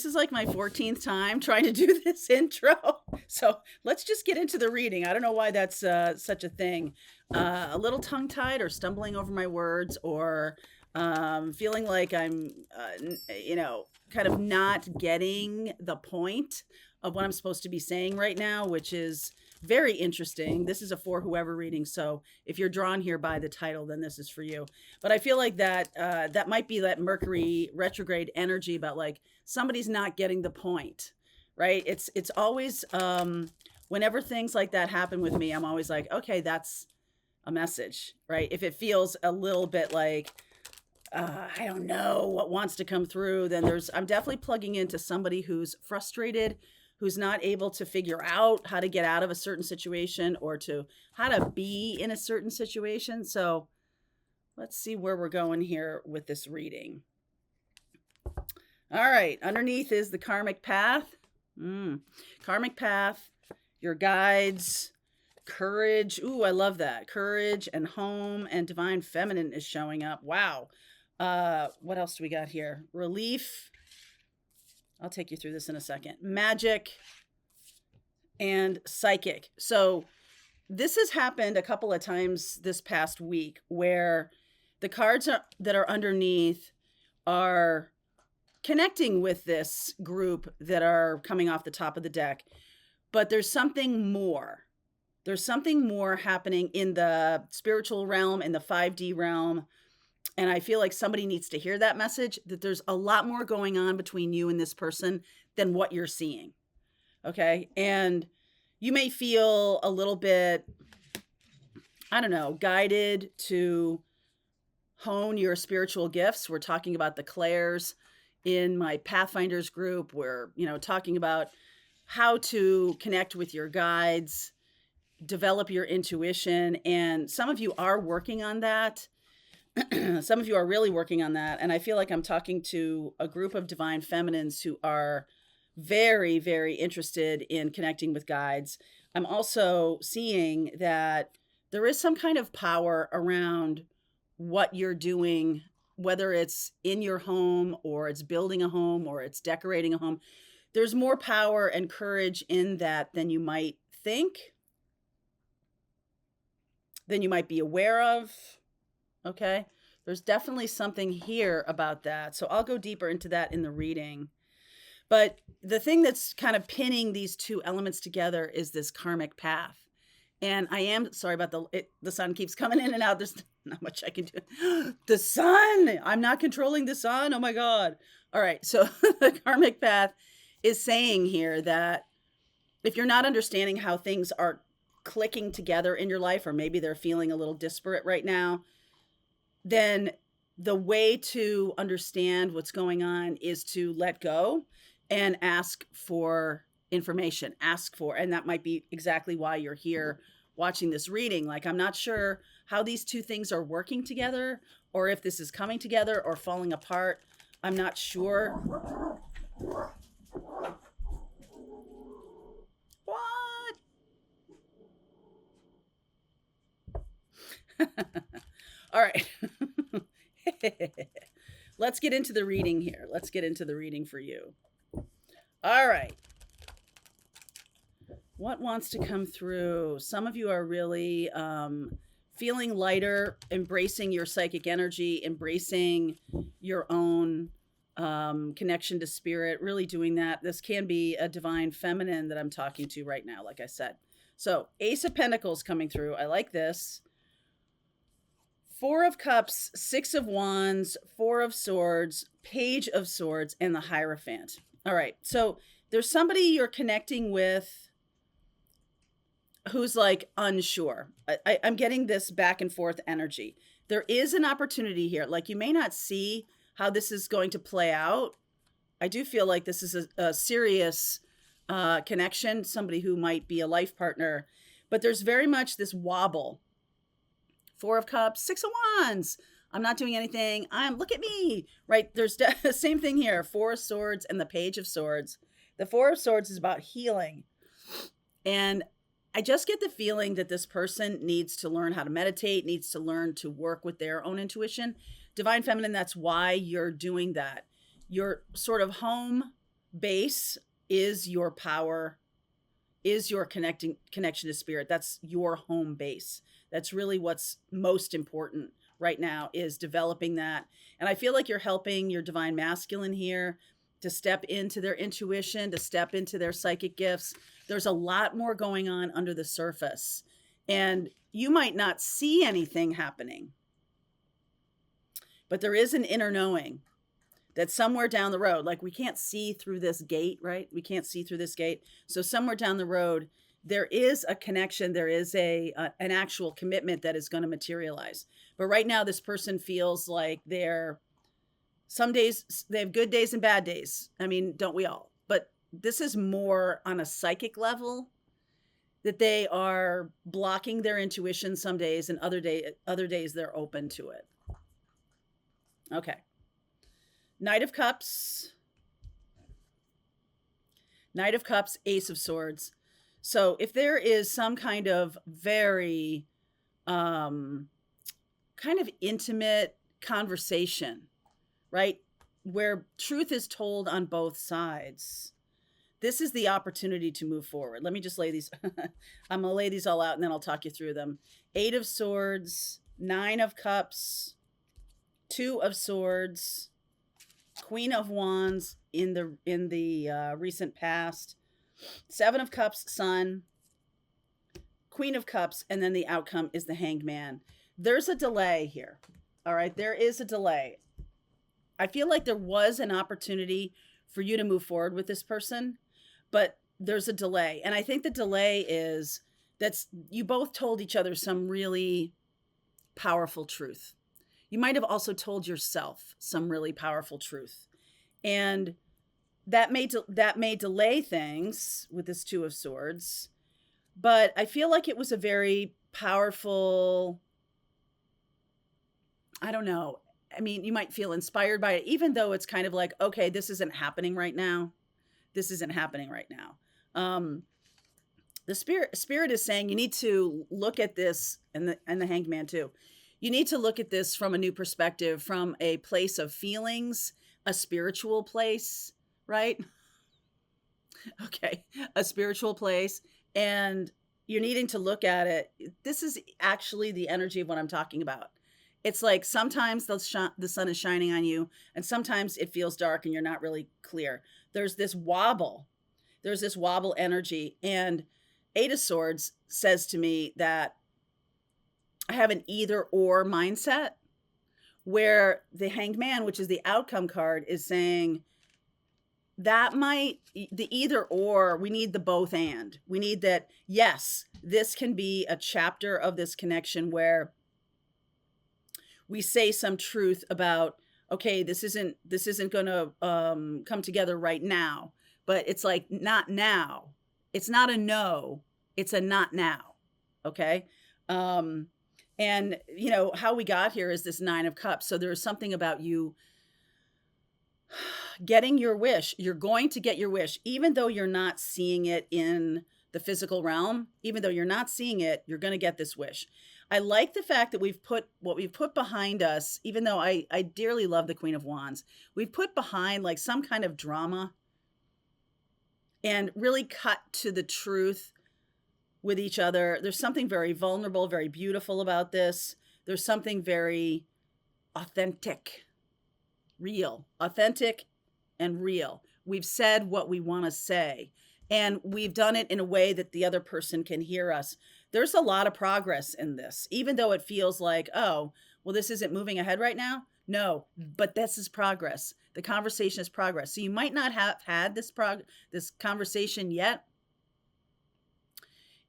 this is like my 14th time trying to do this intro. So let's just get into the reading. I don't know why that's such a thing. A little tongue tied or stumbling over my words or feeling like I'm, kind of not getting the point of what I'm supposed to be saying right now, which is very interesting. This is a for whoever reading. So if you're drawn here by the title, then this is for you. But I feel like that might be that Mercury retrograde energy about like somebody's not getting the point, right? It's always whenever things like that happen with me, I'm always like, okay, that's a message, right? If it feels a little bit like I don't know what wants to come through, then I'm definitely plugging into somebody who's frustrated, who's not able to figure out how to get out of a certain situation or to how to be in a certain situation. So let's see where we're going here with this reading. All right. Underneath is the karmic path. Karmic path, your guides, courage. Ooh, I love that. Courage and home and divine feminine is showing up. Wow. What else do we got here? Relief. I'll take you through this in a second. Magic and psychic. So this has happened a couple of times this past week where the cards that are underneath are connecting with this group that are coming off the top of the deck. But there's something more. There's something more happening in the spiritual realm, in the 5D realm. And I feel like somebody needs to hear that message, that there's a lot more going on between you and this person than what you're seeing. Okay. And you may feel a little bit, I don't know, guided to hone your spiritual gifts. We're talking about the clairs in my Pathfinders group. We're, talking about how to connect with your guides, develop your intuition. And some of you are working on that. Some of you are really working on that. And I feel like I'm talking to a group of divine feminines who are very, very interested in connecting with guides. I'm also seeing that there is some kind of power around what you're doing, whether it's in your home or it's building a home or it's decorating a home. There's more power and courage in that than you might think, than you might be aware of. Okay, there's definitely something here about that. So I'll go deeper into that in the reading. But the thing that's kind of pinning these two elements together is this karmic path. And I am sorry about the sun keeps coming in and out. There's not much I can do. The sun, I'm not controlling the sun. Oh my God. All right. So the karmic path is saying here that if you're not understanding how things are clicking together in your life, or maybe they're feeling a little disparate right now, then the way to understand what's going on is to let go and ask for information, and that might be exactly why you're here watching this reading. Like, I'm not sure how these two things are working together, or if this is coming together or falling apart. I'm not sure. What? All right. Let's get into the reading here. Let's get into the reading for you. All right. What wants to come through? Some of you are really feeling lighter, embracing your psychic energy, embracing your own connection to spirit, really doing that. This can be a divine feminine that I'm talking to right now, like I said. So Ace of Pentacles coming through. I like this. Four of Cups, Six of Wands, Four of Swords, Page of Swords, and the Hierophant. All right. So there's somebody you're connecting with who's like unsure. I'm getting this back and forth energy. There is an opportunity here. Like, you may not see how this is going to play out. I do feel like this is a serious connection, somebody who might be a life partner, but there's very much this wobble. Four of Cups, Six of Wands. I'm not doing anything. Look at me, right? There's the same thing here. Four of Swords and the Page of Swords. The Four of Swords is about healing. And I just get the feeling that this person needs to learn how to meditate, needs to learn to work with their own intuition. Divine Feminine, that's why you're doing that. Your sort of home base is your power, is your connection to spirit. That's your home base. That's really what's most important right now, is developing that. And I feel like you're helping your divine masculine here to step into their intuition, to step into their psychic gifts. There's a lot more going on under the surface, and you might not see anything happening, but there is an inner knowing that somewhere down the road, like we can't see through this gate, right? We can't see through this gate. So somewhere down the road, there is a connection. There is an actual commitment that is going to materialize. But right now, this person feels like some days they have good days and bad days. I mean, don't we all? But this is more on a psychic level, that they are blocking their intuition some days, and other days they're open to it. Okay. Knight of Cups, Ace of Swords. So if there is some kind of very kind of intimate conversation, right, where truth is told on both sides, this is the opportunity to move forward. Let me just lay these. I'm going to lay these all out, and then I'll talk you through them. 8 of Swords, 9 of Cups, 2 of Swords, Queen of Wands in the recent past, 7 of Cups, Sun, Queen of Cups, and then the outcome is the Hanged Man. There's a delay here. All right, there is a delay. I feel like there was an opportunity for you to move forward with this person, but there's a delay. And I think the delay is that you both told each other some really powerful truth. You might have also told yourself some really powerful truth. And that may delay things with this 2 of Swords. But I feel like it was a very powerful, I don't know. I mean, you might feel inspired by it, even though it's kind of like, okay, this isn't happening right now. This isn't happening right now. The spirit is saying you need to look at this, and the Hanged Man too. You need to look at this from a new perspective, from a place of feelings, a spiritual place, right? Okay, a spiritual place. And you're needing to look at it. This is actually the energy of what I'm talking about. It's like sometimes the sun is shining on you, and sometimes it feels dark and you're not really clear. There's this wobble. There's this wobble energy. And 8 of Swords says to me that I have an either or mindset, where the Hanged Man, which is the outcome card, is saying that the either or, we need the both and. We need that, yes, this can be a chapter of this connection where we say some truth about, okay, this isn't going to come together right now, but it's like, not now. It's not a no, it's a not now. Okay. And you know how we got here is this 9 of Cups. So there's something about you getting your wish. You're going to get your wish, even though you're not seeing it in the physical realm. Even though you're not seeing it, you're going to get this wish. I like the fact that we've put behind us, even though I dearly love the Queen of Wands, we've put behind like some kind of drama and really cut to the truth with each other. There's something very vulnerable, very beautiful about this. There's something very authentic, authentic and real. We've said what we want to say, and we've done it in a way that the other person can hear us. There's a lot of progress in this, even though it feels like, oh, well, this isn't moving ahead right now. No, but this is progress. The conversation is progress. So you might not have had this conversation yet.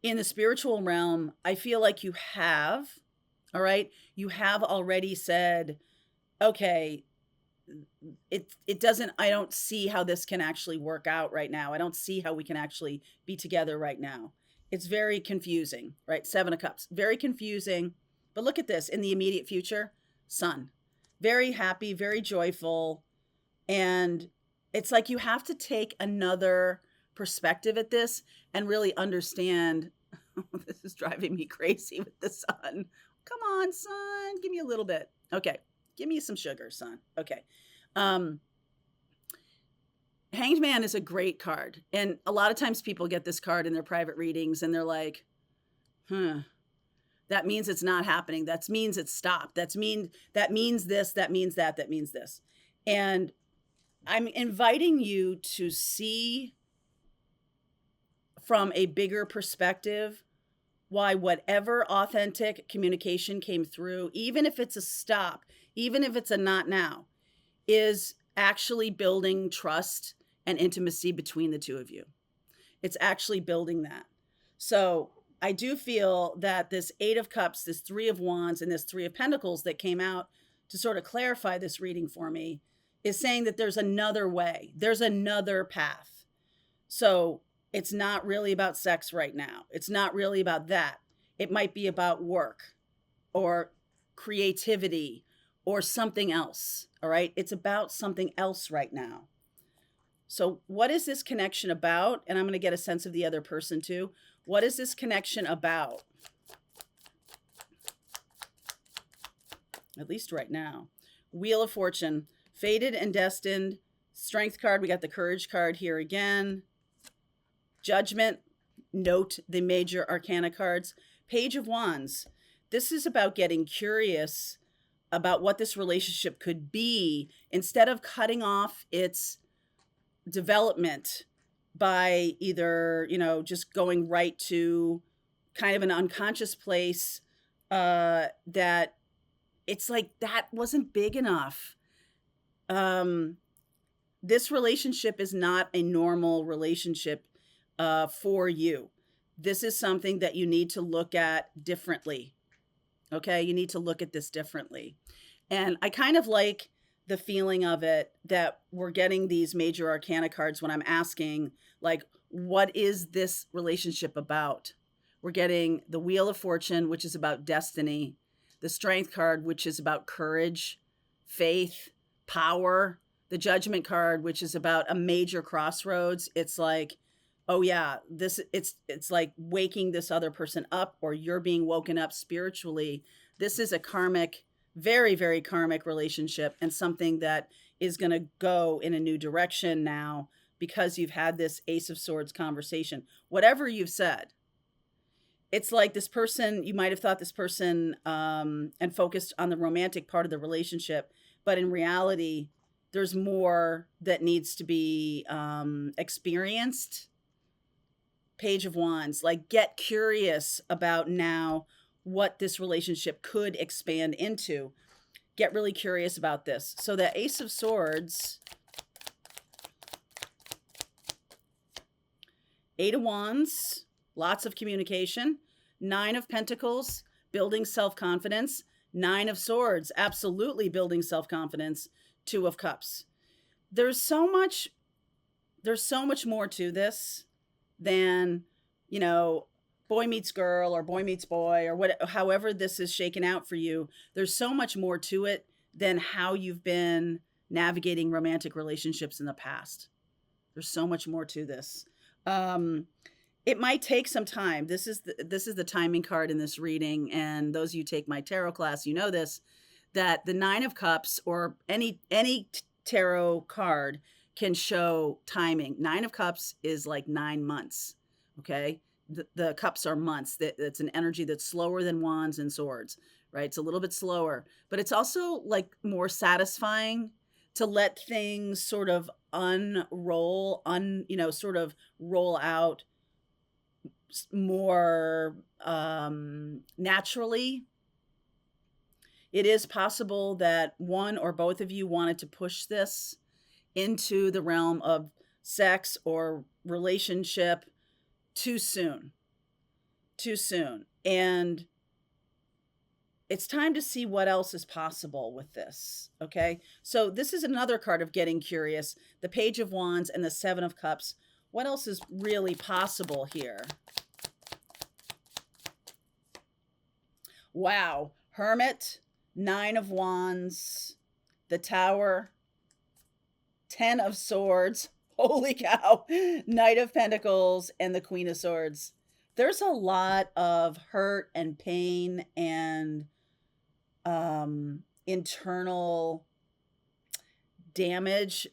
In the spiritual realm, I feel like you have, all right? You have already said, okay, it doesn't, I don't see how this can actually work out right now. I don't see how we can actually be together right now. It's very confusing, right? 7 of Cups, very confusing. But look at this, in the immediate future, Sun, very happy, very joyful. And it's like you have to take another perspective at this and really understand. This is driving me crazy with the sun. Come on, sun, give me a little bit. Okay, give me some sugar, sun. Okay. Hanged Man is a great card. And a lot of times people get this card in their private readings and they're like, that means it's not happening. That means it's stopped. That means this, that means that, that means this. And I'm inviting you to see from a bigger perspective why whatever authentic communication came through, even if it's a stop, even if it's a not now, is actually building trust and intimacy between the two of you. It's actually building that. So I do feel that this Eight of Cups, this Three of Wands, and this Three of Pentacles that came out to sort of clarify this reading for me is saying that there's another way, there's another path. So it's not really about sex right now. It's not really about that. It might be about work or creativity or something else. All right. It's about something else right now. So what is this connection about? And I'm going to get a sense of the other person too. What is this connection about? At least right now. Wheel of Fortune, Fated and Destined, Strength card. We got the Courage card here again. Judgment, note the major arcana cards. Page of Wands. This is about getting curious about what this relationship could be instead of cutting off its development by either, just going right to kind of an unconscious place that it's like that wasn't big enough. This relationship is not a normal relationship for you. This is something that you need to look at differently. Okay, you need to look at this differently. And I kind of like the feeling of it that we're getting these major arcana cards when I'm asking, like, what is this relationship about? We're getting the Wheel of Fortune, which is about destiny, the Strength card, which is about courage, faith, power, the Judgment card, which is about a major crossroads. It's like, oh yeah, it's like waking this other person up, or you're being woken up spiritually. This is a karmic, very, very karmic relationship, and something that is going to go in a new direction now because you've had this Ace of Swords conversation. Whatever you've said, it's like this person, you might have thought this person and focused on the romantic part of the relationship, but in reality, there's more that needs to be experienced. Page of Wands, like, get curious about now what this relationship could expand into. Get really curious about this. So the Ace of Swords, Eight of Wands, lots of communication. Nine of Pentacles, building self-confidence. Nine of Swords, absolutely building self-confidence. Two of Cups. There's so much more to this than, boy meets girl or boy meets boy or however this is shaken out for you. There's so much more to it than how you've been navigating romantic relationships in the past. There's so much more to this. It might take some time. This is the timing card in this reading. And those of you who take my tarot class, you know this, that the Nine of Cups or any tarot card can show timing. Nine of Cups is like 9 months. Okay. The cups are months. That's an energy that's slower than Wands and Swords, right? It's a little bit slower, but it's also like more satisfying to let things sort of unroll, sort of roll out more naturally. It is possible that one or both of you wanted to push this into the realm of sex or relationship too soon. And it's time to see what else is possible with this. Okay. So this is another card of getting curious. The Page of Wands and the Seven of Cups. What else is really possible here? Wow. Hermit, Nine of Wands, the Tower, 10 of Swords, holy cow, Knight of Pentacles, and the Queen of Swords. There's a lot of hurt and pain and internal damage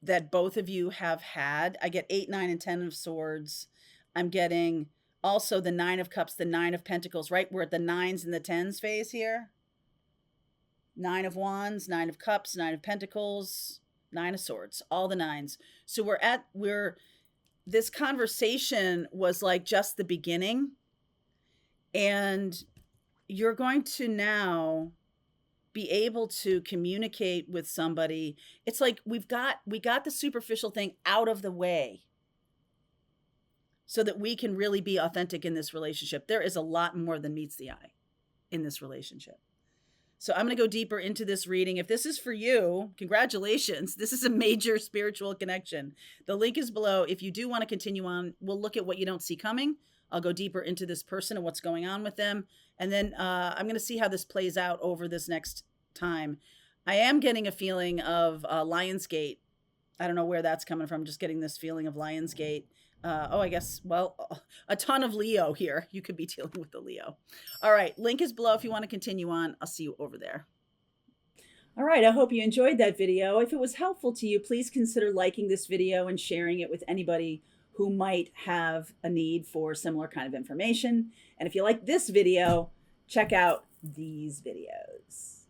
that both of you have had. I get 8, 9, and 10 of swords. I'm getting also the 9 of cups, the 9 of pentacles, right? We're at the 9s and the 10s phase here. 9 of wands, 9 of cups, 9 of pentacles, 9 of swords, all the 9s. So this conversation was like just the beginning, and you're going to now be able to communicate with somebody. It's like we got the superficial thing out of the way so that we can really be authentic in this relationship. There is a lot more than meets the eye in this relationship. So I'm going to go deeper into this reading. If this is for you, congratulations. This is a major spiritual connection. The link is below. If you do want to continue on, we'll look at what you don't see coming. I'll go deeper into this person and what's going on with them. And then I'm going to see how this plays out over this next time. I am getting a feeling of Lionsgate. I don't know where that's coming from. I'm just getting this feeling of Lionsgate. I guess, well, a ton of Leo here. You could be dealing with the Leo. All right. Link is below if you want to continue on. I'll see you over there. All right. I hope you enjoyed that video. If it was helpful to you, please consider liking this video and sharing it with anybody who might have a need for similar kind of information. And if you like this video, check out these videos.